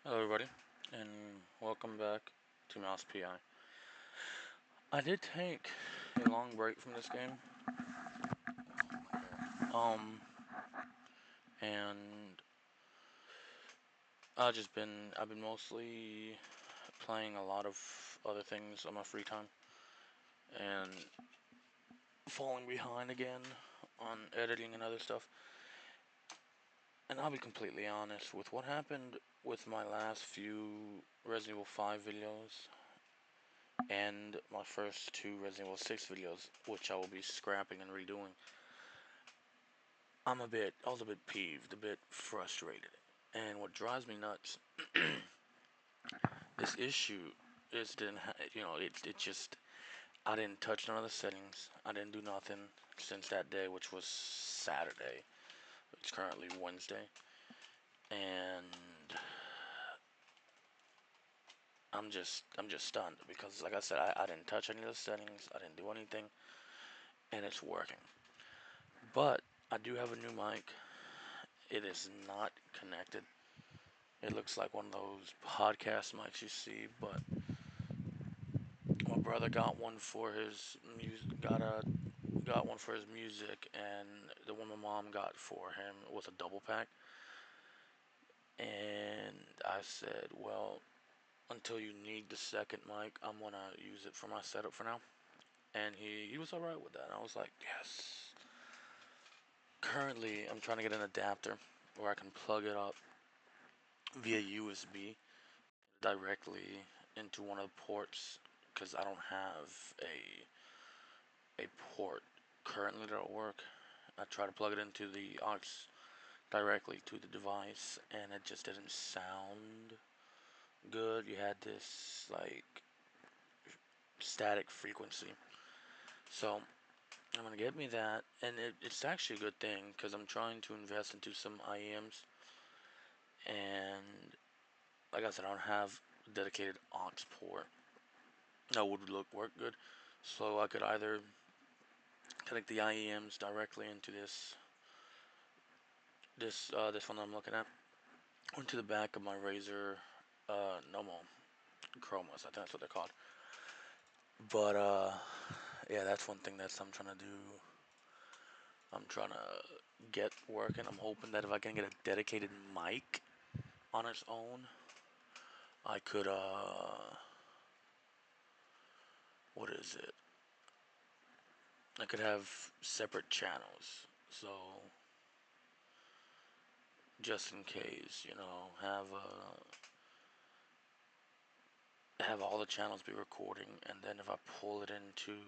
Hello everybody, and welcome back to Mouse PI. I did take a long break from this game, um, and I've been mostly playing a lot of other things on my free time, and falling behind again on editing and other stuff. And I'll be completely honest with what happened with my last few Resident Evil 5 videos and my first two Resident Evil 6 videos, which I will be scrapping and redoing. I was a bit peeved, a bit frustrated. And what drives me nuts, this issue is it just, I didn't touch none of the settings. I didn't do nothing since that day, which was Saturday. It's currently Wednesday. And I'm just stunned because, like I said, I didn't touch any of the settings. I didn't do anything, and it's working. But I do have a new mic. It is not connected. It looks like one of those podcast mics you see, but my brother got one for his music. Got one for his music, and the one my mom got for him was a double pack. And I said, well, until you need the second mic, I'm gonna use it for my setup for now. And he was alright with that. And I was like, yes. Currently, I'm trying to get an adapter where I can plug it up via USB directly into one of the ports because I don't have a port currently that'll work. I tried to plug it into the aux directly to the device and it just didn't sound good. You had this like static frequency. So I'm gonna get me that, and it's actually a good thing because I'm trying to invest into some IEMs, and like I said, I don't have a dedicated aux port that would work good. So I could either connect the IEMs directly into this one that I'm looking at, or into the back of my Razer Nomo Chromas. I think that's what they're called. But yeah, that's one thing that I'm trying to do. I'm trying to get working. I'm hoping that if I can get a dedicated mic on its own, I could what is it? I could have separate channels. So just in case, have all the channels be recording, and then if I pull it into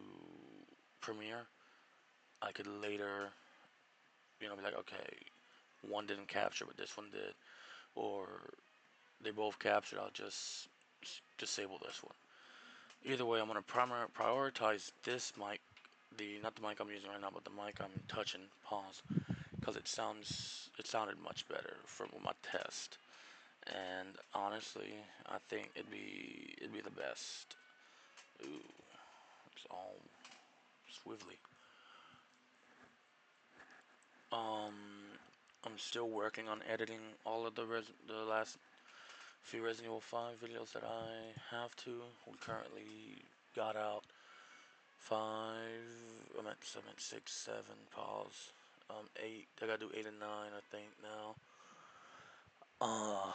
Premiere, I could later, be like, okay, one didn't capture, but this one did, or they both captured. I'll just disable this one. Either way, I'm gonna prioritize this mic, the not the mic I'm using right now, but the mic I'm touching. Pause, because it sounded much better from my test. And honestly, I think it'd be the best. Ooh, it's all swivelly. Um, I'm still working on editing all of the last few Resident Evil 5 videos that I have to. We currently got out 5. I'm at 6, 7. Pause. 8. I gotta do 8 and 9. I think now. Uh,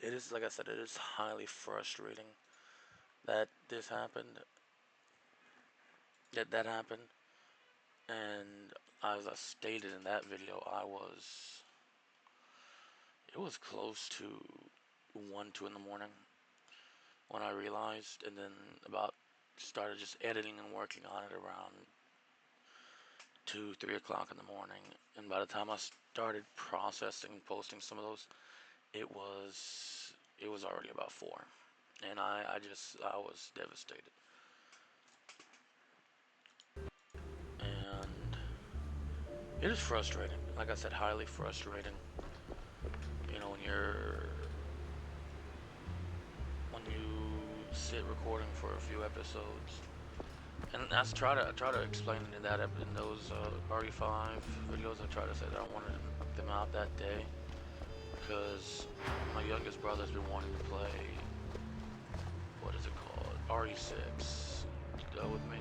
it is, like I said, it is highly frustrating that this happened. That happened, and as I stated in that video, it was close to 1, 2 in the morning when I realized, and then about started just editing and working on it around 2, 3 o'clock in the morning. And by the time I started processing and posting some of those, it was already about 4, and I was devastated. And it is frustrating. Like I said, highly frustrating. When you sit recording for a few episodes, and I try to explain in in those RE5 videos. I try to say that I wanted them out that day because my youngest brother's been wanting to play, what is it called? RE6. With me.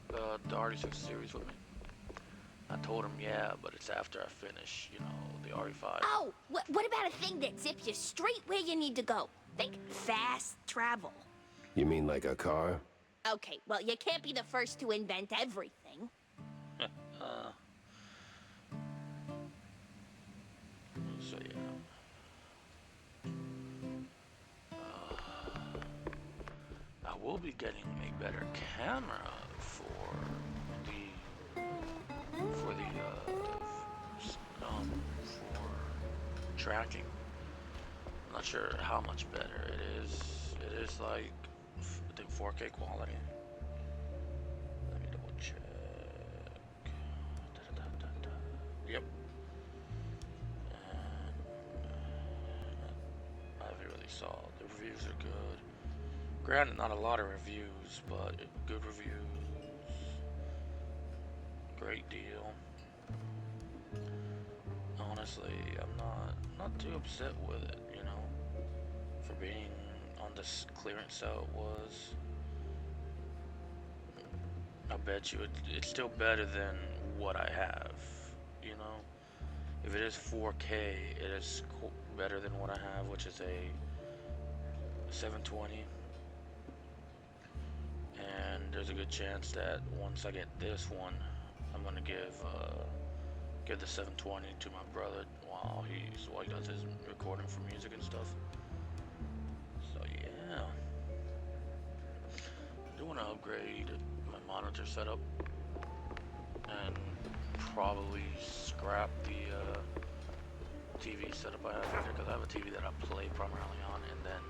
The RE6 series with me. I told him, yeah, but it's after I finish, you know, the RE5. Oh, what about a thing that zips you straight where you need to go? Think fast travel. You mean like a car? Okay, well, you can't be the first to invent everything. So, yeah. I will be getting a better camera for the for tracking. I'm not sure how much better it is. It is like, I think 4K quality. Let me double check. Yep. And I haven't really saw. The reviews are good. Granted, not a lot of reviews, but good reviews. Great deal. Honestly, I'm not too upset with it, you know, for being on this clearance sale it was. I bet you it's still better than what I have, you know. If it is 4K, it is better than what I have, which is a 720. And there's a good chance that once I get this one, I'm gonna give the 720 to my brother while he does his recording for music and stuff. So yeah, I do want to upgrade my monitor setup and probably scrap the TV setup I have here, because I have a TV that I play primarily on, and then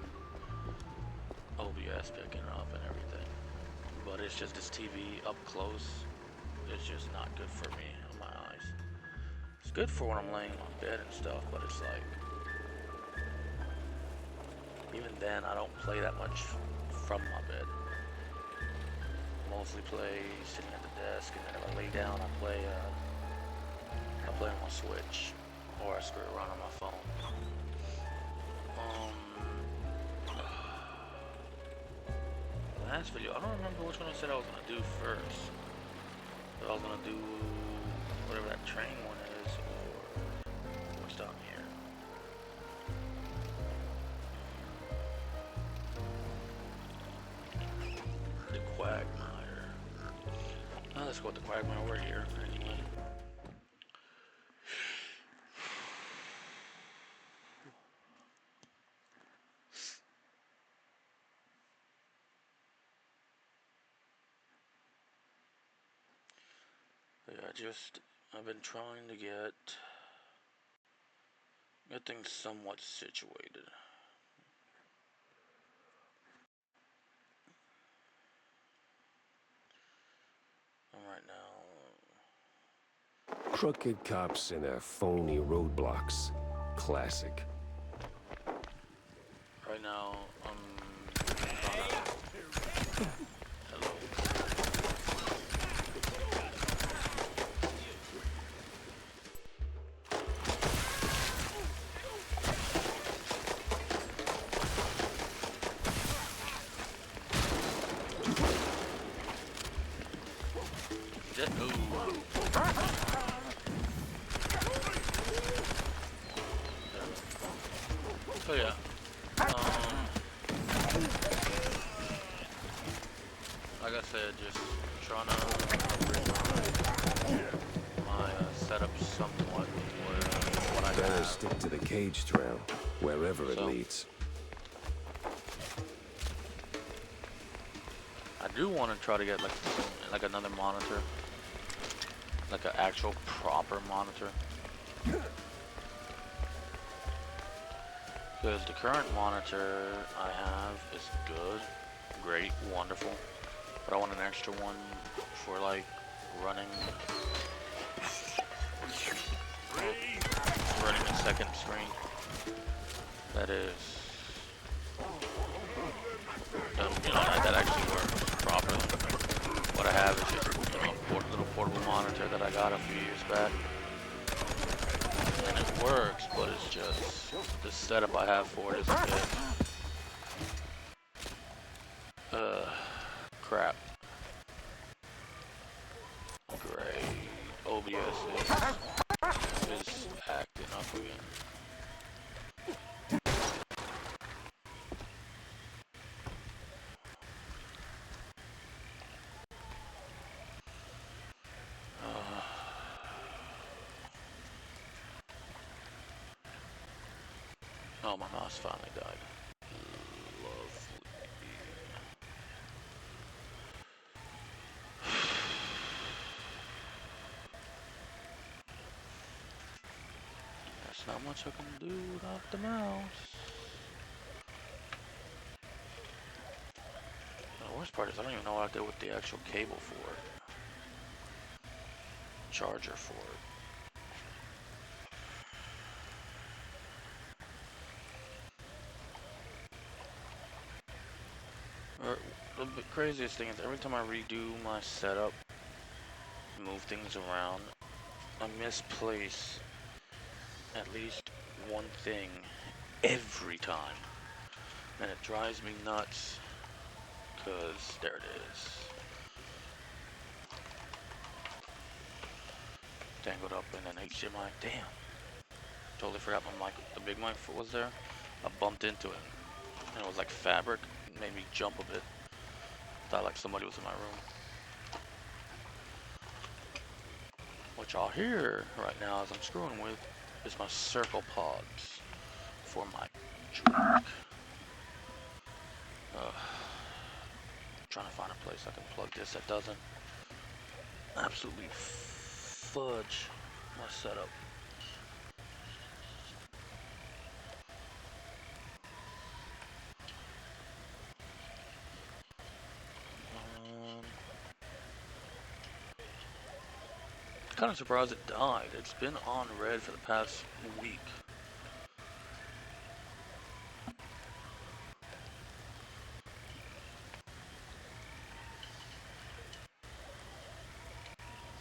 OBS picking it up and everything. But it's just this TV up close, it's just not good for me on my eyes. It's good for when I'm laying on bed and stuff, but it's like, even then I don't play that much from my bed. Mostly play sitting at the desk, and then if I lay down, I play on my Switch, or I screw around on my phone. Last video, I don't remember which one I said I was gonna do first. If I was gonna do whatever that train one is, or what's down here. The Quagmire. Oh, let's go with the Quagmire over here anyway. Yeah, I've been trying to get things somewhat situated. Right now, Crooked cops and their phony roadblocks. Classic. right now, hello. So yeah, like I said, just trying to upgrade my setup somewhat where what I Better have. stick to the cage trail, wherever it leads. I do want to try to get like another monitor, like an actual proper monitor. Because the current monitor I have is good, great, wonderful, but I want an extra one for like running a second screen. That is, that actually works properly. What I have is just a little portable monitor that I got a few years back, and it works, but it's just the setup I have for it is a bit, crap. Great. OBS is acting up again. Oh, my mouse finally died. Lovely. There's not much I can do without the mouse. The worst part is I don't even know what I did with the actual cable for it. Charger for it. The craziest thing is every time I redo my setup, move things around, I misplace at least one thing every time. And it drives me nuts. Cause there it is. Tangled up in an HDMI. Damn. Totally forgot my mic, the big mic was there. I bumped into it. And it was like fabric. It made me jump a bit. Thought like somebody was in my room. What y'all hear right now as I'm screwing with is my circle pods for my drink. Trying to find a place I can plug this that doesn't absolutely fudge my setup. Kind of surprised it died. It's been on red for the past week.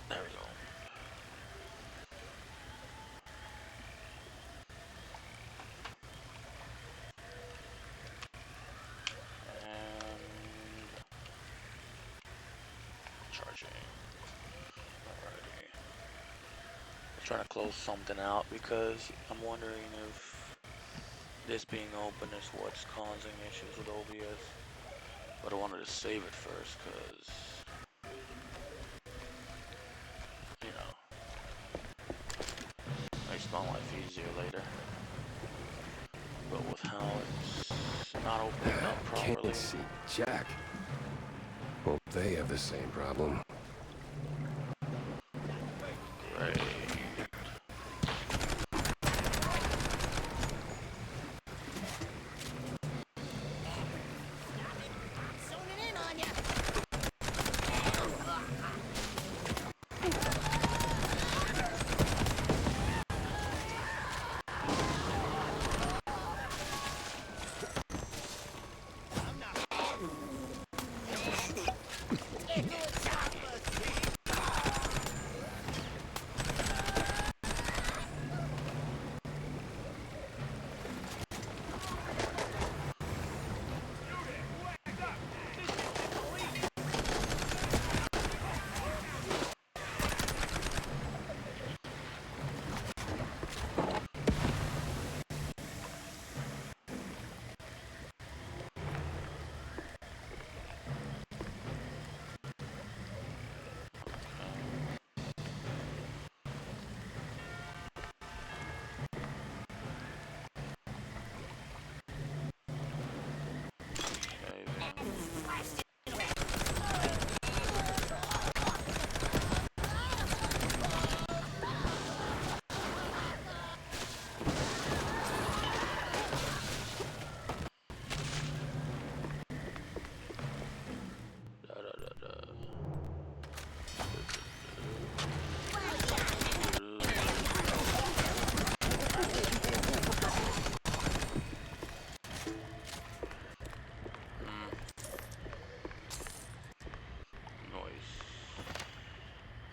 There we go. And charging. Alrighty. I'm trying to close something out because I'm wondering if this being open is what's causing issues with OBS. But I wanted to save it first because, you know, makes my life easier later. But with how it's not opening up properly. Can't see Jack. Hope they have the same problem. Great.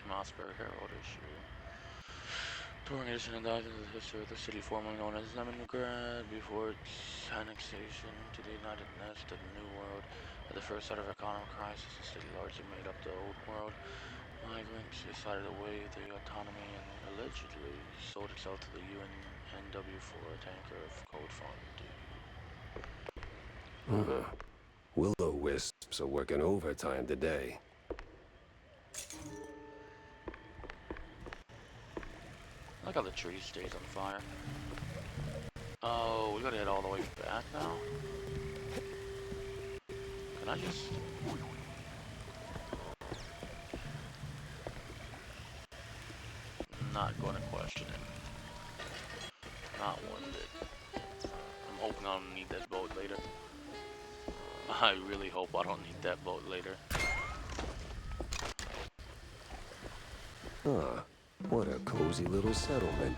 Mouseburg Herald issue Touring edition and dives into the history of the city formerly known as Leningrad before its annexation to the United Nest of the New World. At the first start of economic crisis, the city largely made up the old world. Migrants decided to waive their autonomy and allegedly sold itself to the UNW for a tanker of cold fondue. Will-o-wisps are working overtime today. I like how the tree stays on fire. Oh, we gotta head all the way back now? Can I just... Not gonna question it. Not one bit. I'm hoping I don't need that boat later. I really hope I don't need that boat later. Ah, what a cozy little settlement.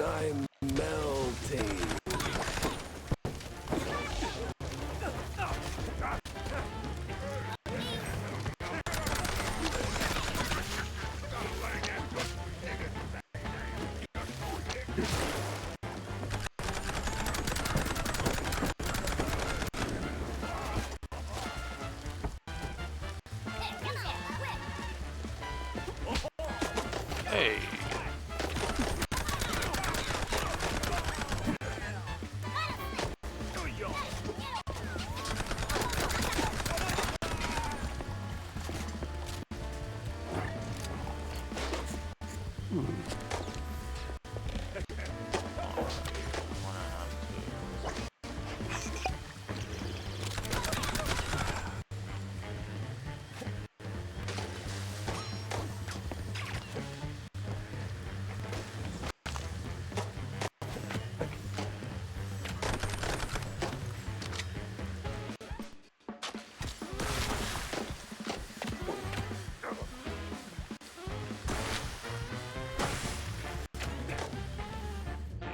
I'm melting. Hey!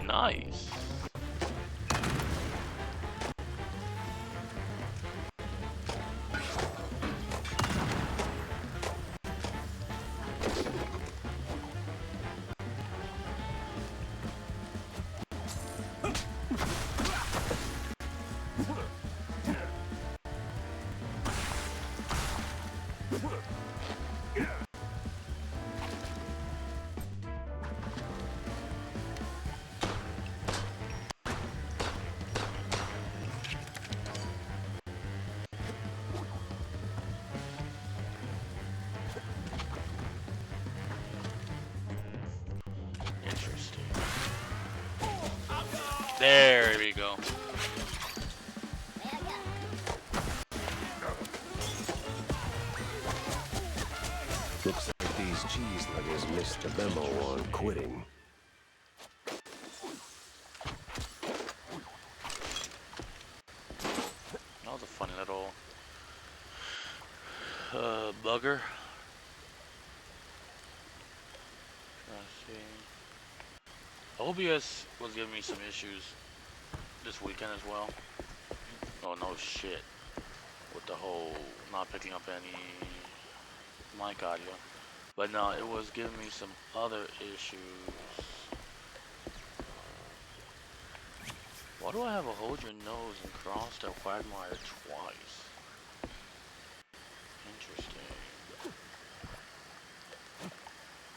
Nice! Interesting. There we go. Looks like these cheeseluggers missed the memo on quitting. That was a funny little bugger. Let's see. OBS was giving me some issues this weekend as well. Oh no shit. With the whole not picking up any mic audio. But no, it was giving me some other issues. Why do I have a hold your nose and cross that quagmire twice? Interesting.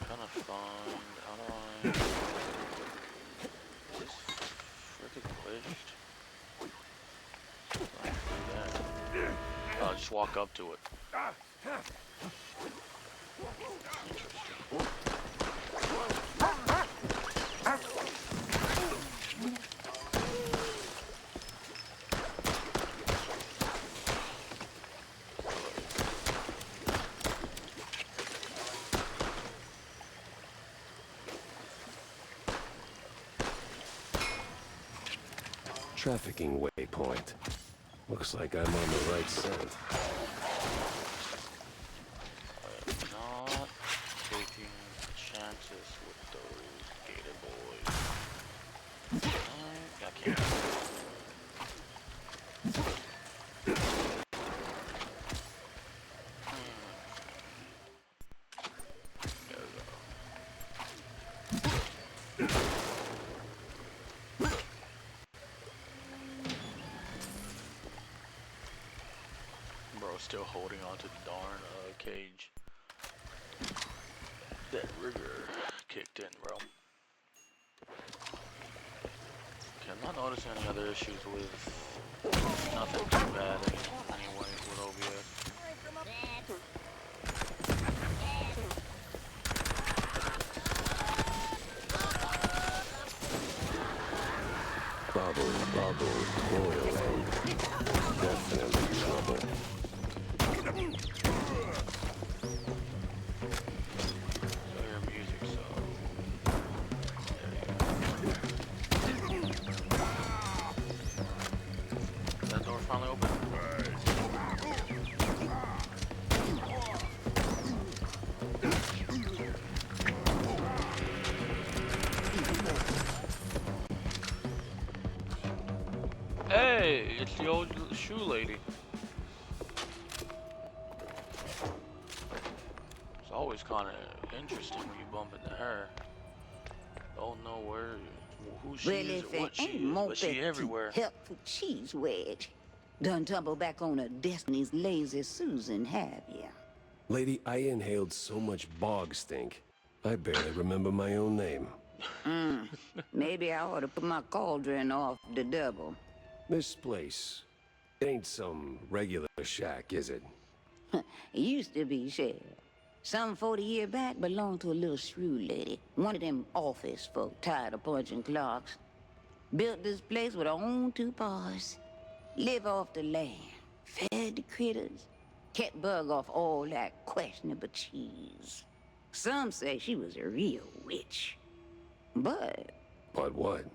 Kinda fun. How do I... Is this frickin' glitched? I can do that. I'll just walk up to it. Interesting. Trafficking waypoint. Looks like I'm on the right scent. Not taking chances with those gator boys. I can't. melted darn cage. That rigor kicked in, bro. Okay, I'm not noticing any other issues with nothing too bad anyway with OBS. Bubble, bubble, toiling. Definitely trouble. So your music, so there you go. Is that door finally open? Hey, it's the old shoe lady. It's always kind of interesting when you bump into her. Don't know who she Well, is if or it what she ain't is, more but she Betty everywhere. helpful cheese wedge. Done tumble back on a Destiny's lazy Susan, have ya? Lady, I inhaled so much bog stink, I barely remember my own name. Maybe I ought to put my cauldron off the double. This place, it ain't some regular shack, is it? It used to be, Sheriff. Some 40 years back belonged to a little shrew lady. One of them office folk tired of punching clocks. Built this place with her own two paws. Live off the land. Fed the critters. Kept Bug off all that questionable cheese. Some say she was a real witch. But What?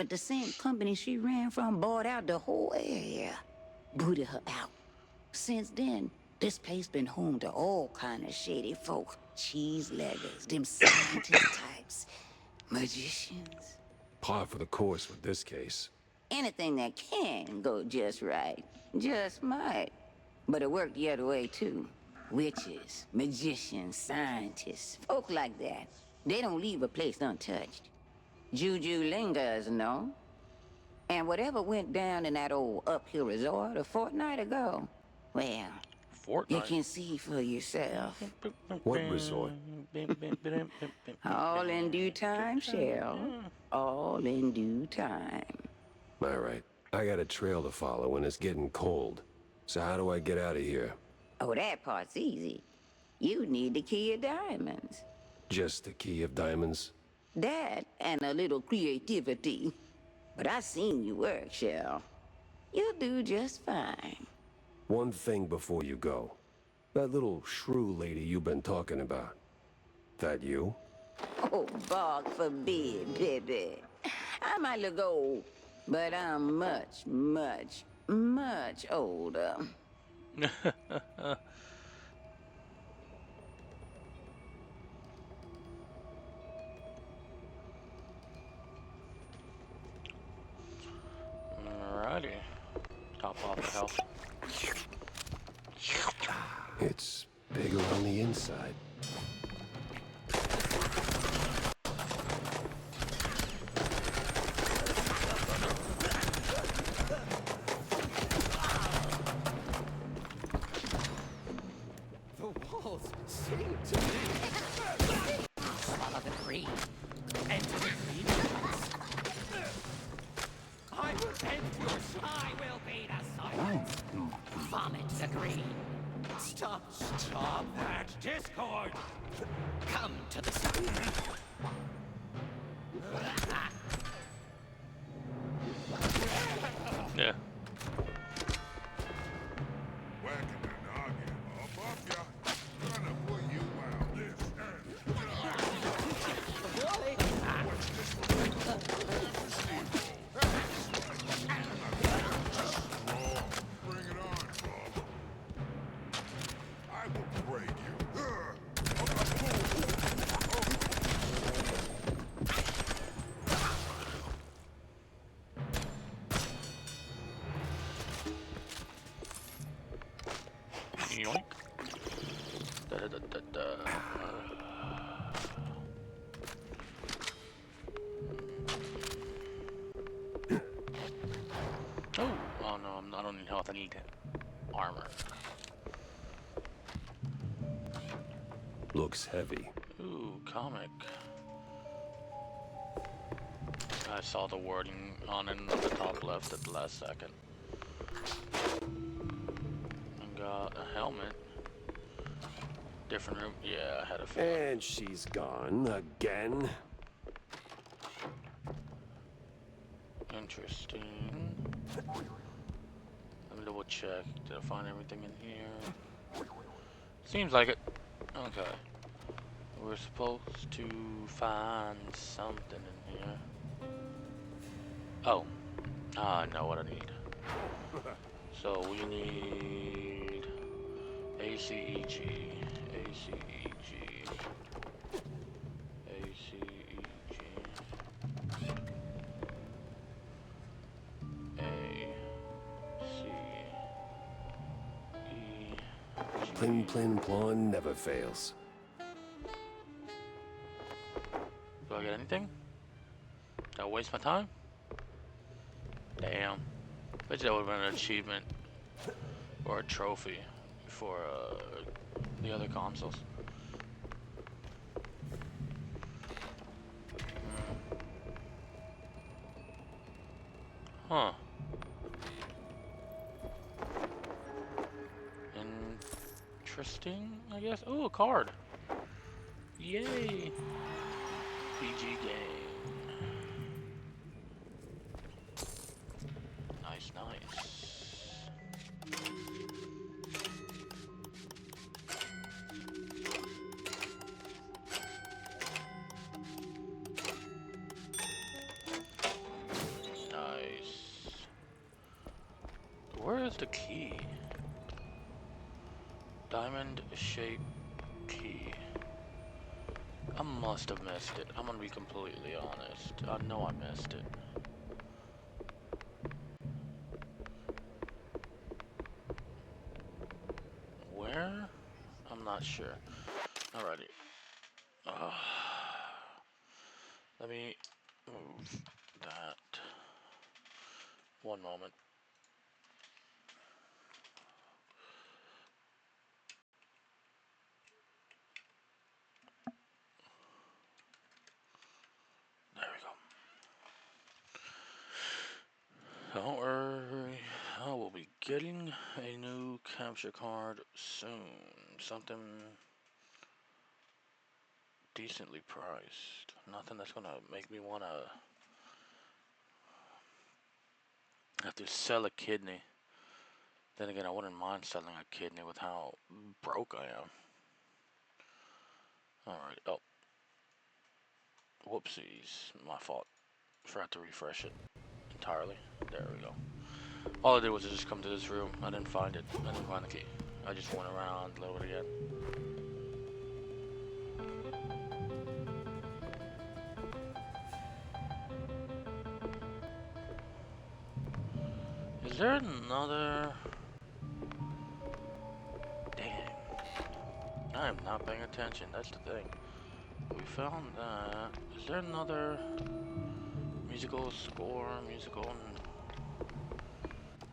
the same company she ran from bought out the whole area. Booted her out. Since then, this place been home to all kind of shady folk. Cheese leggers, them scientist types, magicians. Par for the course with this case. Anything that can go just right, just might. But it worked the other way too. Witches, magicians, scientists, folk like that. They don't leave a place untouched. Juju lingers, no? And whatever went down in that old uphill resort a fortnight ago, well, you Fortnite. can see for yourself. What resort? All in due time, Cheryl. All in due time. All right, I got a trail to follow and it's getting cold. So how do I get out of here? Oh, that part's easy. You need the key of diamonds. Just the key of diamonds? That and a little creativity. But I seen you work, Cheryl. You'll do just fine. One thing before you go. That little shrew lady you've been talking about. That you? Oh, bog forbid, baby. I might look old, but I'm much, much, much older. Alrighty. Top off the house. It's bigger on the inside. The walls sing to me. Swallow the green. Enter the green. I will end your I will be the silence. Vomit the green. Stop that discord. Come to the sun. Yeah. Whacking the noggin above ya. Gonna pull you out. This Bring it on, Bob. I will break you. Yoink. Da, da, da, da, da. Oh no, I don't need health. I need armor. looks heavy. Ooh, comic. I saw the wording on it at the top left at the last second. And got a helmet. Different room. Yeah, I had a feeling. And she's gone again. Interesting. Let me double check. Did I find everything in here? Seems like it. Okay. We're supposed to find something in here. Oh. I know what I need. So we need ACEG. ACEG. ACEG. Plin plin plon never fails. Do I get anything? Did I waste my time? Damn. Bet you that would have been an achievement or a trophy for the other consoles. Huh. Interesting, I guess. Oh, a card. Yay. PG game. Nice, nice. Nice. Where is the key? Diamond-shaped key. I must have missed it. I'm gonna be completely honest. I know I missed it. Where? I'm not sure. Alrighty. Let me move that. One moment. There we go. Don't worry. I will be getting a new capture card soon. Something decently priced. Nothing that's gonna make me wanna have to sell a kidney. Then again, I wouldn't mind selling a kidney with how broke I am. Alright, oh. Whoopsies, my fault. Forgot to refresh it entirely. There we go. All I did was just come to this room. I didn't find it. I didn't find the key. I just went around a little bit again. Is there another... Dang. I am not paying attention. That's the thing. We found that. Is there another musical score, musical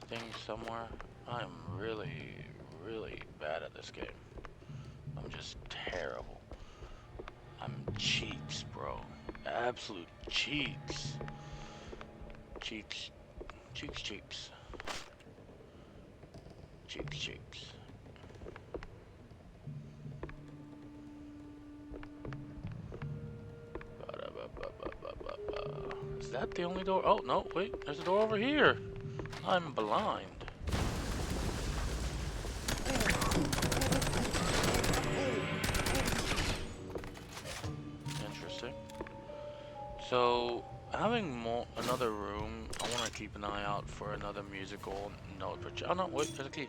thing somewhere? I am really, really bad at this game. I'm just terrible. I'm cheeks, bro. Absolute cheeks. Cheeks. Cheeks, cheeks. Cheeks, cheeks. Is that the only door? Oh, no, wait. There's a door over here. I'm blind. Interesting. So, having another room, I want to keep an eye out for another musical note. Oh, no, wait, there's a key.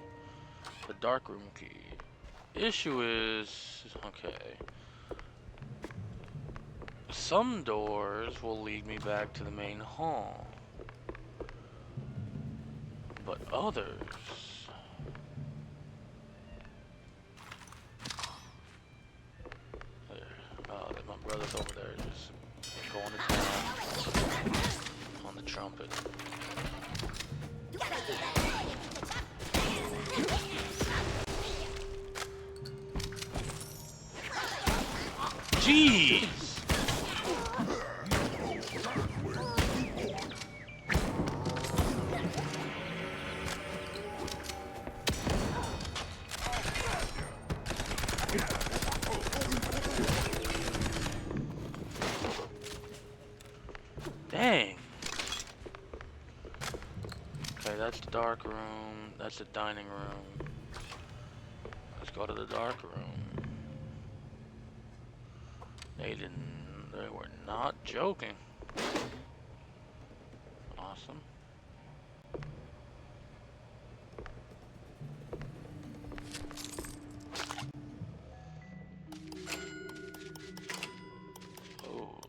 The dark room key. Issue is... Okay. Some doors will lead me back to the main hall. But others... There. Oh, my brother's over there just going to town on the trumpet. Jeez! Dang. Okay, that's the dark room. That's the dining room. Let's go to the dark room. They were not joking. Awesome. Oh.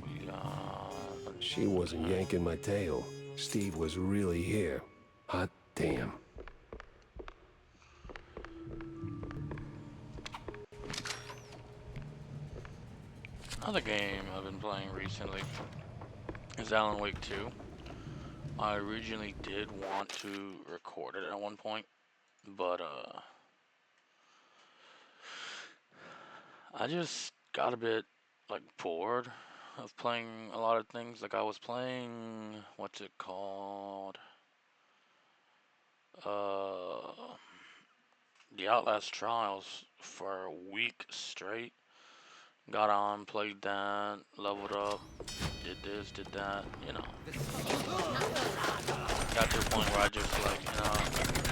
We got... She wasn't yanking my tail. Steve was really here. Hot damn. Another game I've been playing recently is Alan Wake 2. I originally did want to record it at one point, but I just got a bit like bored of playing a lot of things. Like I was playing, what's it called? The Outlast Trials for a week straight. Got on, played that, leveled up, did this, did that, you know. Got to a point where I just like, you know,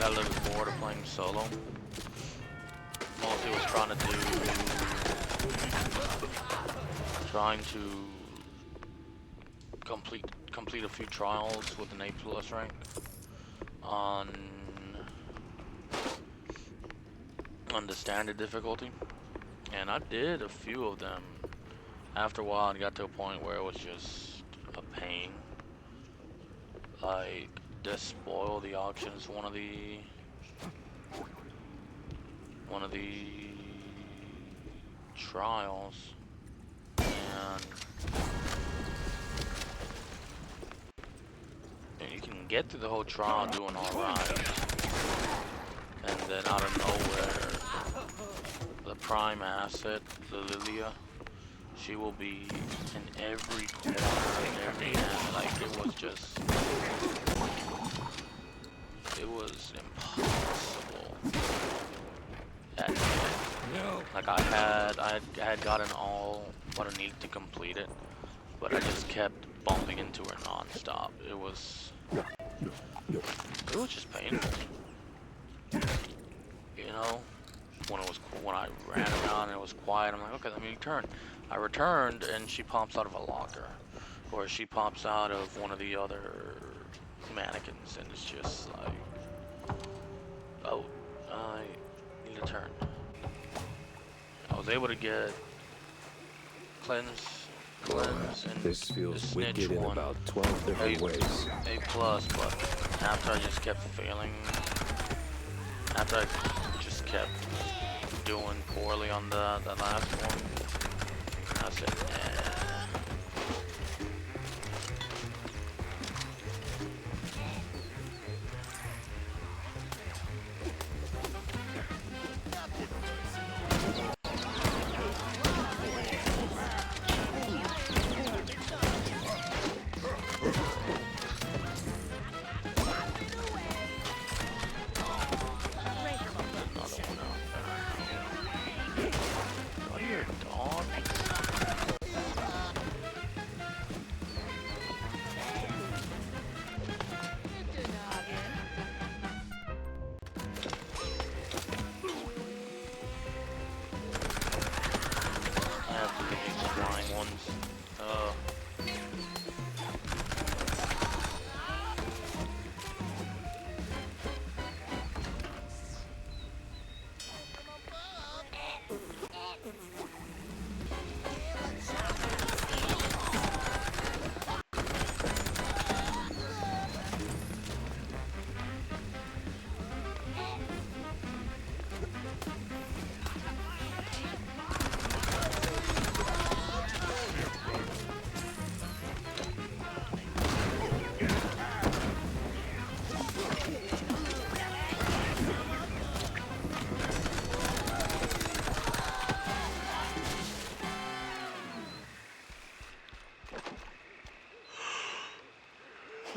got a little bit bored of playing solo. Mostly was trying to complete a few trials with an A+ rank on the standard difficulty. And I did a few of them. After a while, it got to a point where it was just a pain. Like, Despoil the Auctions, one of the trials, and you can get through the whole trial doing alright, and then out of nowhere, the prime asset, the Lilia, she will be in every corner and every end. Like it was impossible. Like I had gotten all what I needed to complete it, but I just kept bumping into her non-stop. It was just painful. You know? When I ran around and it was quiet, I'm like, okay, let me return. I returned and she pops out of a locker, or she pops out of one of the other mannequins, and it's just like, oh, I need to turn. I was able to get cleanse, and This feels the snitch wicked in one, about 12 different ways. A+, but after I just kept failing, after I just kept doing poorly on the last one, I said, nah.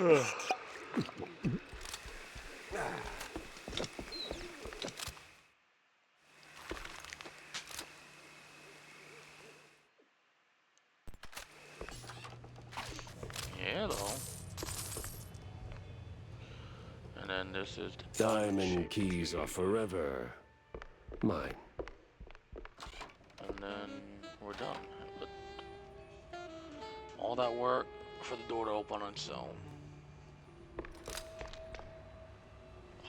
Yeah, though. And then this is the Diamond keys are forever mine. And then we're done. But all that work for the door to open on its own.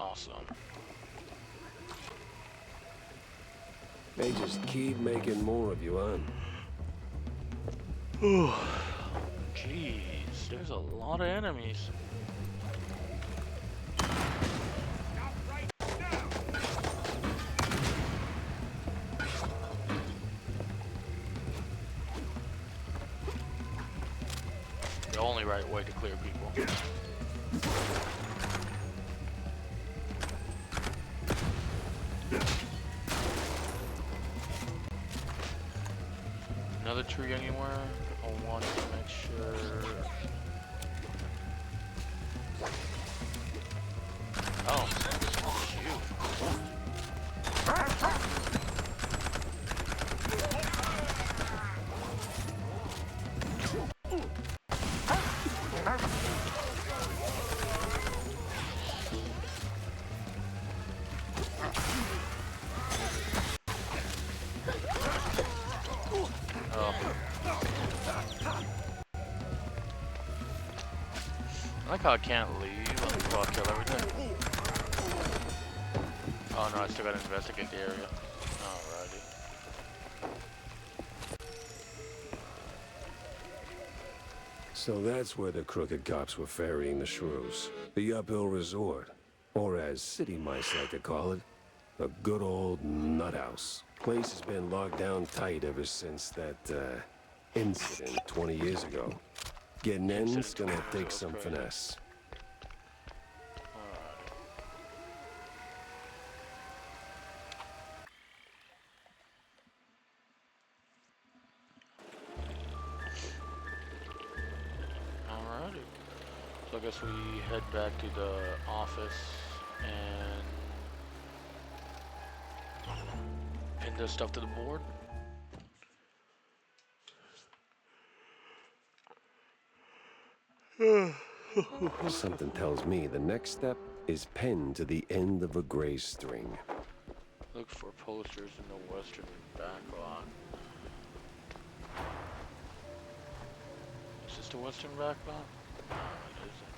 Awesome. They just keep making more of you, huh? Jeez, there's a lot of enemies. The only right way to clear people. Another tree anywhere? I want to make sure. Oh, shoot. I like how I can't leave until I kill everything. Oh no, I still gotta investigate the area. Alrighty. So that's where the crooked cops were ferrying the shrews. The uphill resort. Or as city mice like to call it, a good old nut house. Place has been locked down tight ever since that, incident 20 years ago. Getting in's gonna take some finesse. Alrighty. So I guess we head back to the office and pin this stuff to the board. Something tells me the next step is pinned to the end of a gray string. Look for posters in the western backlot. Is this the western backlot? No, it isn't.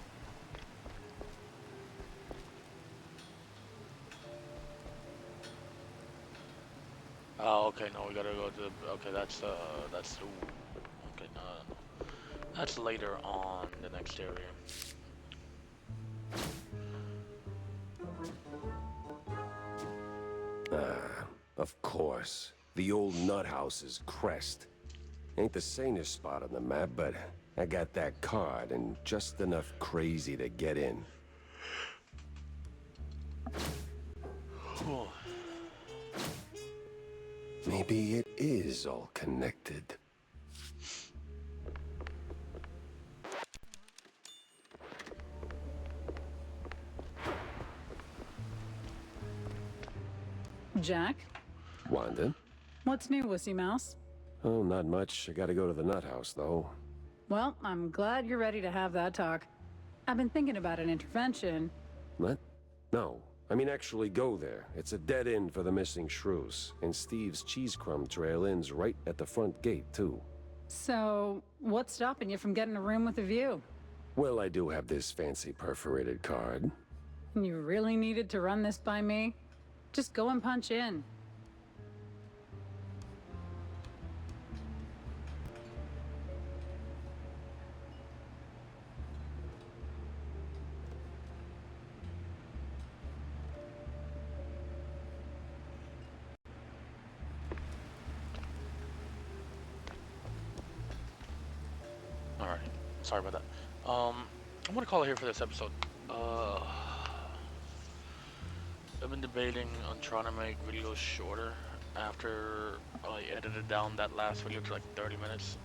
Oh, okay, no, we gotta go to the, okay, that's, ooh, okay, no, that's later on the next area. Of course. The old nut house's crest. Ain't the sanest spot on the map, but I got that card and just enough crazy to get in. Maybe it is all connected. Jack? Wanda? What's new, Wussy Mouse? Oh, not much. I gotta go to the nut house, though. Well, I'm glad you're ready to have that talk. I've been thinking about an intervention. What? No. I mean actually go there. It's a dead end for the missing shrews. And Steve's cheese crumb trail ends right at the front gate, too. So, what's stopping you from getting a room with a view? Well, I do have this fancy perforated card. You really needed to run this by me? Just go and punch in. Alright, sorry about that. I'm gonna call it here for this episode. I've been debating on trying to make videos shorter after I edited down that last video to like 30 minutes.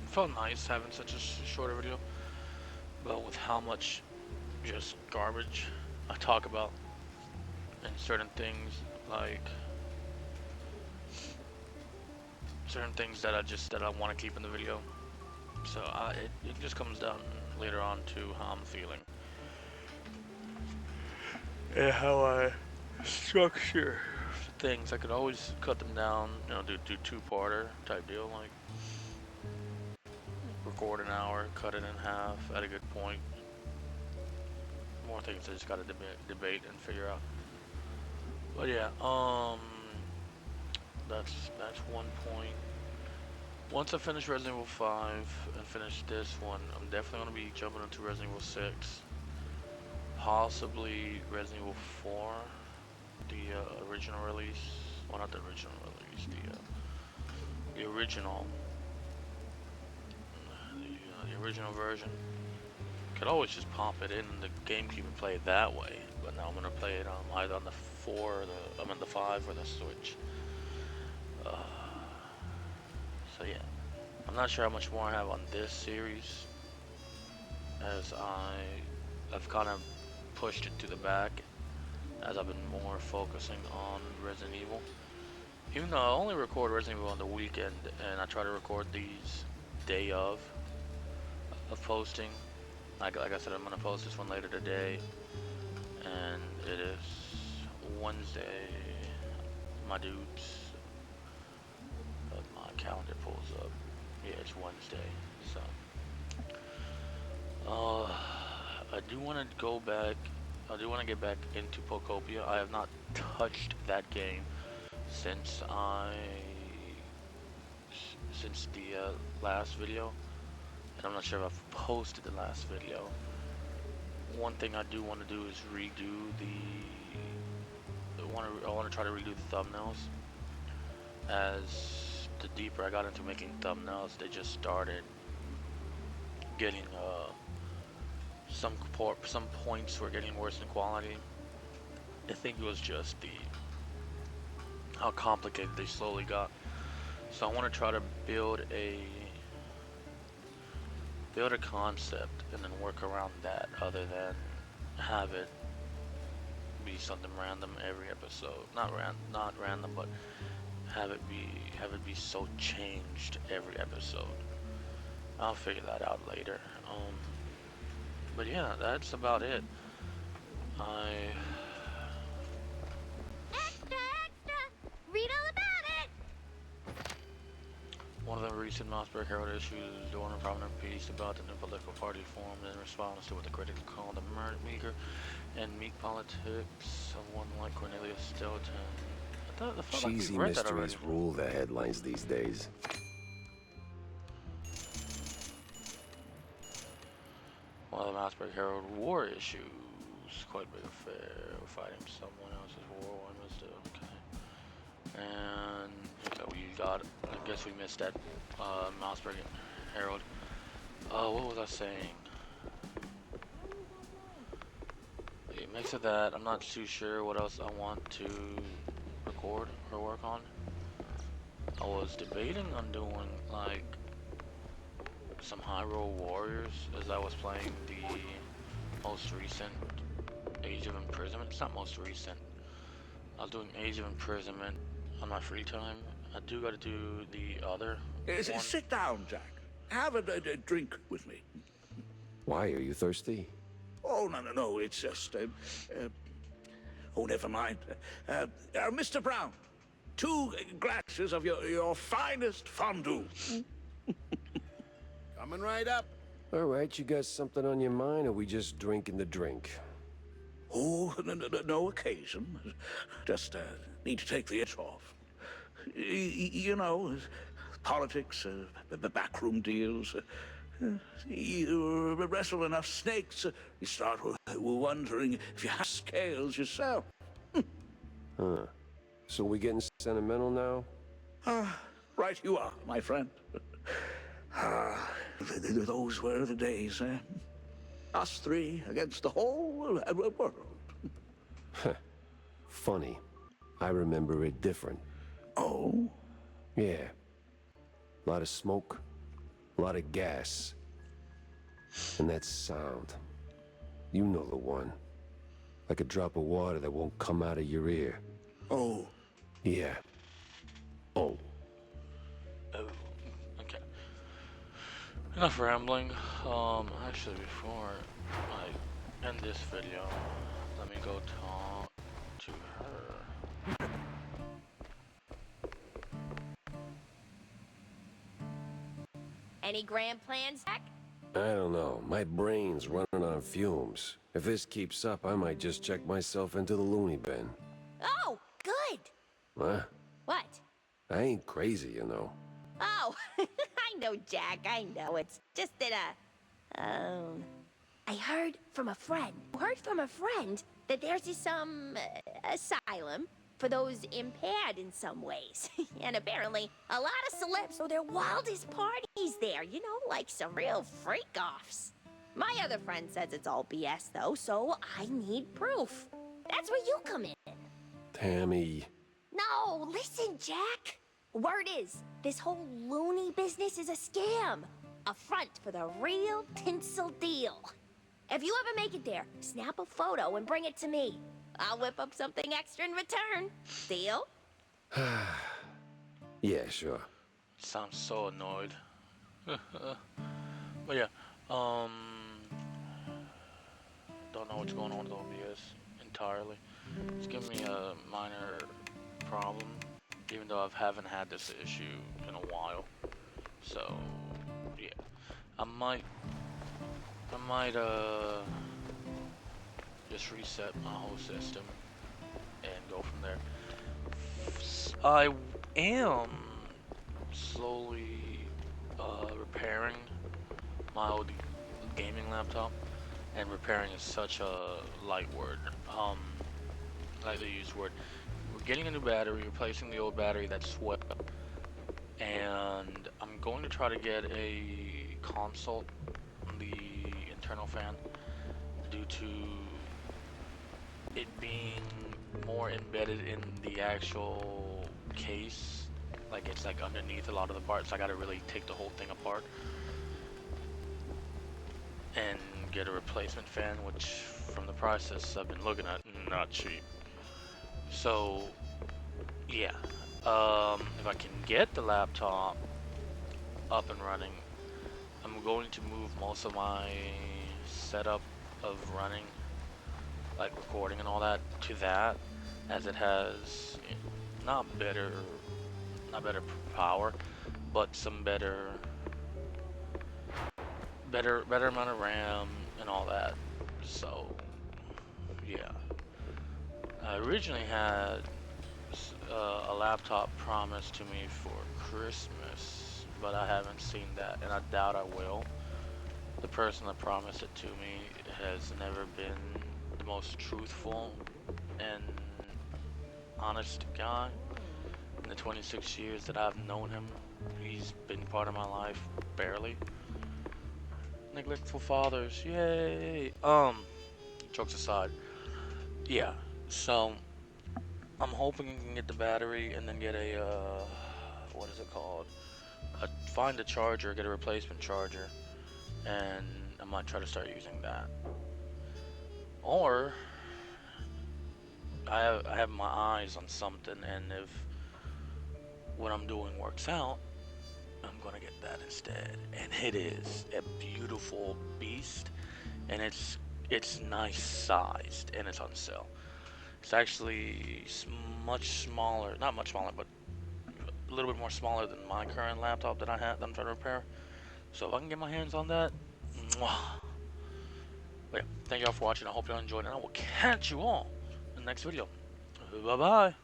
Felt nice having such a shorter video. But with how much just garbage I talk about and certain things, like certain things that I want to keep in the video. So it just comes down later on to how I'm feeling and how I structure things. I could always cut them down, you know, do two-parter type deal, like record an hour, cut it in half at a good point. More things I just gotta debate and figure out. But yeah, that's one point. Once I finish Resident Evil 5 and finish this one, I'm definitely gonna be jumping into Resident Evil 6, possibly Resident Evil 4, the original release. Well, not the original release, the original, the original version. Could always just pop it in the GameCube and play it that way, but now I'm gonna play it either on the 4 or the 5 or the Switch. So yeah, I'm not sure how much more I have on this series, as I've kind of pushed it to the back as I've been more focusing on Resident Evil. Even though I only record Resident Evil on the weekend, and I try to record these day of posting. Like I said, I'm gonna post this one later today, and it is Wednesday. My dudes, my calendar pulls up. Yeah, it's Wednesday. So, I do want to go back. I do want to get back into Pocopia. I have not touched that game since the last video, and I'm not sure if I've posted the last video. One thing I do want to do is redo I want to try to redo the thumbnails. As the deeper I got into making thumbnails, they just started getting some points were getting worse in quality. I think it was just how complicated they slowly got. So I want to try to build a concept and then work around that, other than have it be something random every episode. Not random, but have it be so changed every episode. I'll figure that out later. But yeah, that's about it. Extra, extra! Read all about it! One of the recent Mouseburg Herald issues is doing a prominent piece about the new political party formed in response to what the critics call the meager and meek politics of one like Cornelius Stilton. I felt like Cheesy we read that already. mysteries rule the headlines these days. One of the Mouseburg Herald war issues. Quite a big affair. We're fighting someone else's war. I missed it. Okay. And okay, we got. I guess we missed that Mouseburg Herald. What was I saying? A mix of that. I'm not too sure what else I want to record or work on. I was debating on doing like some Hyrule Warriors, as I was playing the most recent Age of Imprisonment. It's not most recent. I was doing Age of Imprisonment on my free time. I do got to do the other one. Sit down, Jack. Have a drink with me. Why, are you thirsty? Oh, no, it's just... oh, never mind. Mr. Brown, 2 glasses of your finest fondue. Coming right up. All right, you got something on your mind, or we just drinking the drink? Oh, no occasion. Just need to take the edge off. You know, politics, backroom deals. You wrestle enough snakes, you start wondering if you have scales yourself. Huh. So we getting sentimental now? Right you are, my friend. Those were the days, eh? Us 3 against the whole world. Funny. I remember it different. Oh? Yeah. A lot of smoke, a lot of gas. And that sound. You know the one. Like a drop of water that won't come out of your ear. Oh. Yeah. Oh. Oh, okay. Enough rambling. Actually, before I end this video, let me go talk to her. Any grand plans, Jack? I don't know. My brain's running on fumes. If this keeps up, I might just check myself into the loony bin. Oh, good. What? What? I ain't crazy, you know. Oh, I know, Jack. I know. It's just that, I heard from a friend. That there's this, asylum for those impaired in some ways. And apparently, a lot of celebs throw their wildest parties there. You know, like some real freak-offs. My other friend says it's all BS, though, so I need proof. That's where you come in. Tammy. No, listen, Jack. Word is, this whole loony business is a scam. A front for the real tinsel deal. If you ever make it there, snap a photo and bring it to me. I'll whip up something extra in return. Deal? Yeah, sure. Sounds so annoyed. But yeah, don't know what's going on with OBS entirely. It's giving me a minor problem, even though I haven't had this issue in a while. So yeah, I might just reset my whole system and go from there. I am slowly repairing my old gaming laptop, and repairing is such a light word, lightly used word. We're getting a new battery, replacing the old battery that's swept, and I'm going to try to get a console on the internal fan due to it being more embedded in the actual case. Like it's like underneath a lot of the parts. I gotta really take the whole thing apart and get a replacement fan, which from the prices I've been looking at, not cheap. So yeah, if I can get the laptop up and running, I'm going to move most of my setup of running, like recording and all that, to that, as it has not better power, but some better amount of RAM and all that. So yeah, I originally had a laptop promised to me for Christmas, but I haven't seen that, and I doubt I will. The person that promised it to me has never been the most truthful and honest guy. In the 26 years that I've known him, he's been part of my life, barely. Neglectful fathers, yay! Jokes aside, yeah, so I'm hoping I can get the battery and then get a, what is it called? Find a charger, get a replacement charger, and I might try to start using that. Or, I have my eyes on something, and if what I'm doing works out, I'm gonna get that instead. And it is a beautiful beast, and it's nice sized, and it's on sale. It's actually much smaller, not much smaller, but a little bit more smaller than my current laptop that I have that I'm trying to repair. So if I can get my hands on that, mwah. But yeah, thank y'all for watching. I hope y'all enjoyed, and I will catch you all in the next video. Bye bye.